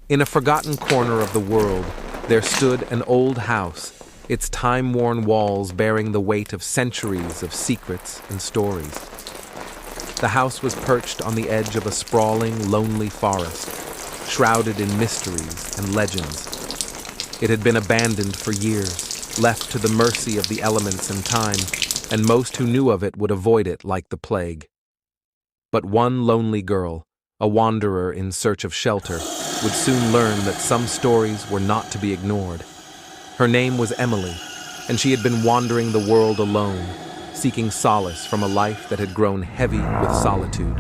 In a forgotten corner of the world, there stood an old house, its time-worn walls bearing the weight of centuries of secrets and stories. The house was perched on the edge of a sprawling, lonely forest, shrouded in mysteries and legends. It had been abandoned for years, left to the mercy of the elements and time, and most who knew of it would avoid it like the plague. But one lonely girl, a wanderer in search of shelter, would soon learn that some stories were not to be ignored. Her name was Emily, and she had been wandering the world alone, seeking solace from a life that had grown heavy with solitude.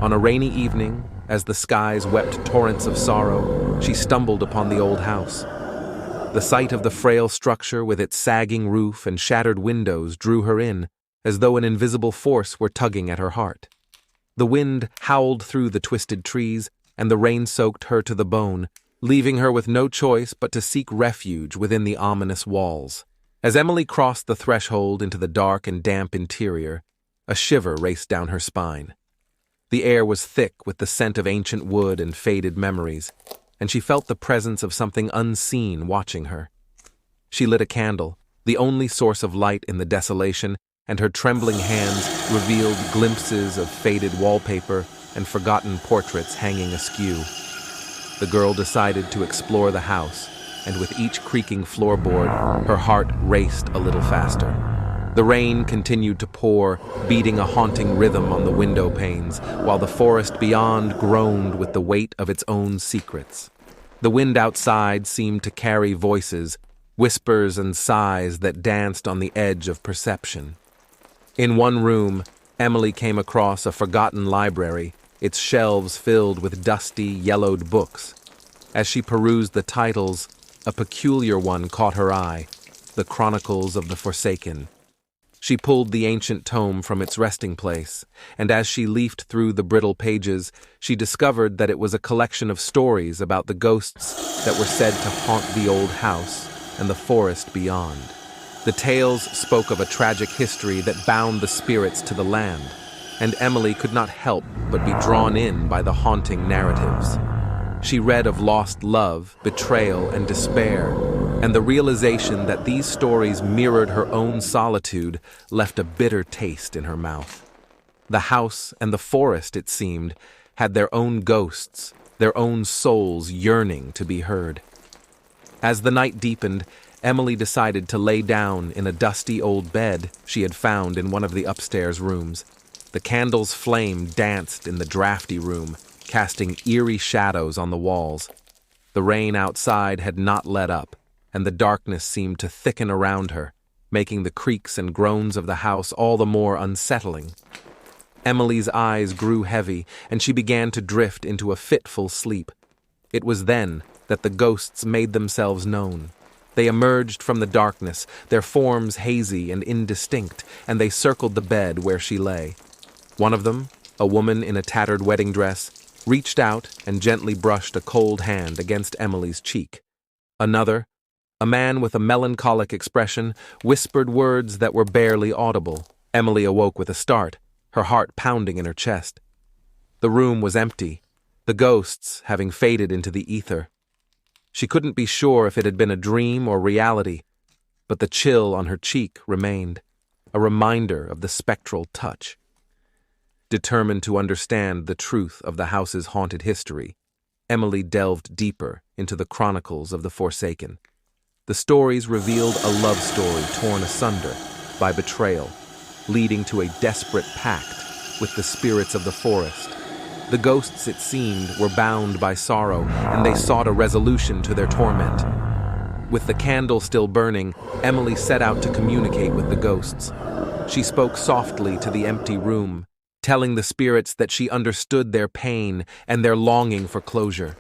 On a rainy evening, as the skies wept torrents of sorrow, she stumbled upon the old house. The sight of the frail structure with its sagging roof and shattered windows drew her in, as though an invisible force were tugging at her heart. The wind howled through the twisted trees, and the rain soaked her to the bone, leaving her with no choice but to seek refuge within the ominous walls. As Emily crossed the threshold into the dark and damp interior, a shiver raced down her spine. The air was thick with the scent of ancient wood and faded memories, and she felt the presence of something unseen watching her. She lit a candle, the only source of light in the desolation, and her trembling hands revealed glimpses of faded wallpaper and forgotten portraits hanging askew. The girl decided to explore the house, and with each creaking floorboard, her heart raced a little faster. The rain continued to pour, beating a haunting rhythm on the window panes, while the forest beyond groaned with the weight of its own secrets. The wind outside seemed to carry voices, whispers and sighs that danced on the edge of perception. In one room, Emily came across a forgotten library, its shelves filled with dusty, yellowed books. As she perused the titles, a peculiar one caught her eye, the Chronicles of the Forsaken. She pulled the ancient tome from its resting place, and as she leafed through the brittle pages, she discovered that it was a collection of stories about the ghosts that were said to haunt the old house and the forest beyond. The tales spoke of a tragic history that bound the spirits to the land, and Emily could not help but be drawn in by the haunting narratives. She read of lost love, betrayal, and despair, and the realization that these stories mirrored her own solitude left a bitter taste in her mouth. The house and the forest, it seemed, had their own ghosts, their own souls yearning to be heard. As the night deepened, Emily decided to lay down in a dusty old bed she had found in one of the upstairs rooms. The candle's flame danced in the drafty room, casting eerie shadows on the walls. The rain outside had not let up, and the darkness seemed to thicken around her, making the creaks and groans of the house all the more unsettling. Emily's eyes grew heavy, and she began to drift into a fitful sleep. It was then that the ghosts made themselves known. They emerged from the darkness, their forms hazy and indistinct, and they circled the bed where she lay. One of them, a woman in a tattered wedding dress, reached out and gently brushed a cold hand against Emily's cheek. Another, a man with a melancholic expression, whispered words that were barely audible. Emily awoke with a start, her heart pounding in her chest. The room was empty, the ghosts having faded into the ether. She couldn't be sure if it had been a dream or reality, but the chill on her cheek remained, a reminder of the spectral touch. Determined to understand the truth of the house's haunted history, Emily delved deeper into the Chronicles of the Forsaken. The stories revealed a love story torn asunder by betrayal, leading to a desperate pact with the spirits of the forest. The ghosts, it seemed, were bound by sorrow, and they sought a resolution to their torment. With the candle still burning, Emily set out to communicate with the ghosts. She spoke softly to the empty room, telling the spirits that she understood their pain and their longing for closure.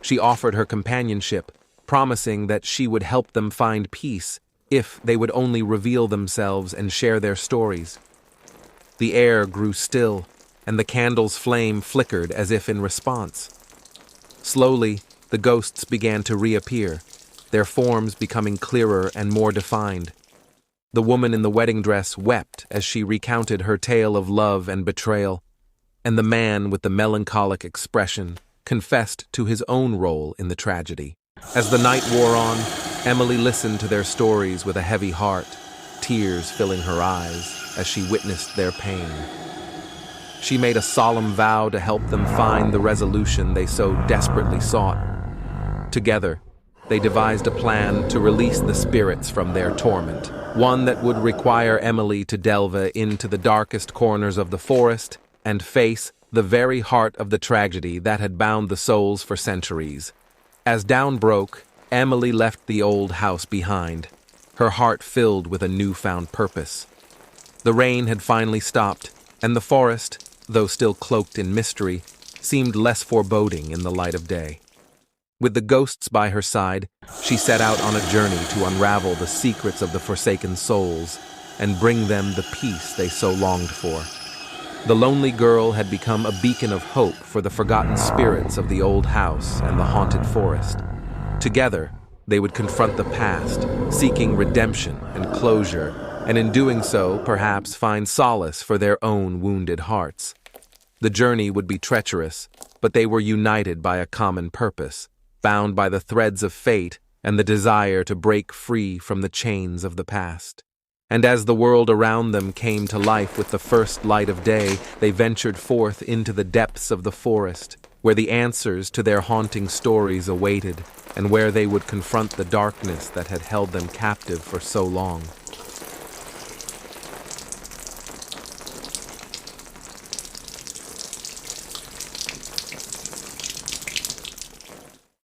She offered her companionship, promising that she would help them find peace if they would only reveal themselves and share their stories. The air grew still, and the candle's flame flickered as if in response. Slowly, the ghosts began to reappear, their forms becoming clearer and more defined. The woman in the wedding dress wept as she recounted her tale of love and betrayal, and the man with the melancholic expression confessed to his own role in the tragedy. As the night wore on, Emily listened to their stories with a heavy heart, tears filling her eyes as she witnessed their pain. She made a solemn vow to help them find the resolution they so desperately sought. Together, they devised a plan to release the spirits from their torment, one that would require Emily to delve into the darkest corners of the forest and face the very heart of the tragedy that had bound the souls for centuries. As dawn broke, Emily left the old house behind, her heart filled with a newfound purpose. The rain had finally stopped, and the forest, though still cloaked in mystery, seemed less foreboding in the light of day. With the ghosts by her side, she set out on a journey to unravel the secrets of the forsaken souls and bring them the peace they so longed for. The lonely girl had become a beacon of hope for the forgotten spirits of the old house and the haunted forest. Together, they would confront the past, seeking redemption and closure, and in doing so, perhaps find solace for their own wounded hearts. The journey would be treacherous, but they were united by a common purpose, bound by the threads of fate and the desire to break free from the chains of the past. And as the world around them came to life with the first light of day, they ventured forth into the depths of the forest, where the answers to their haunting stories awaited, and where they would confront the darkness that had held them captive for so long.